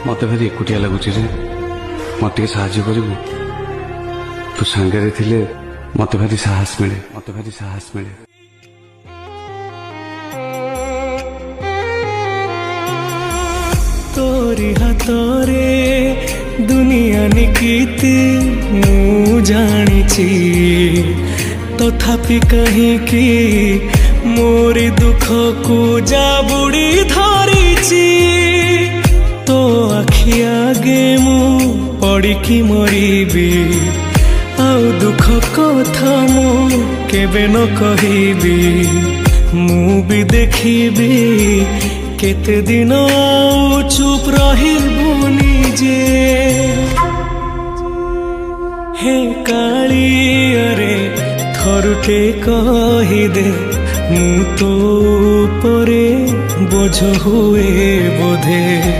मत भारी एकुटिया लगुच मत साहाଯ୍य करू तू सांगे थिले मत भारी साहस मिले तोरी हाथरे दुनिया निकीति मु जानी तथापि कहीं मोरी दुख को जाबुड़ी धरी तो आखि आगे मु पड़िकी मरीबी आउ दुख कथा मु केबे न कहिबी मु भी देखिबी केते दिन आउ चुप रहिबुनी जे हे कालियारे थरुटे कहिदे मु तो परे बोझ हुए बोधे।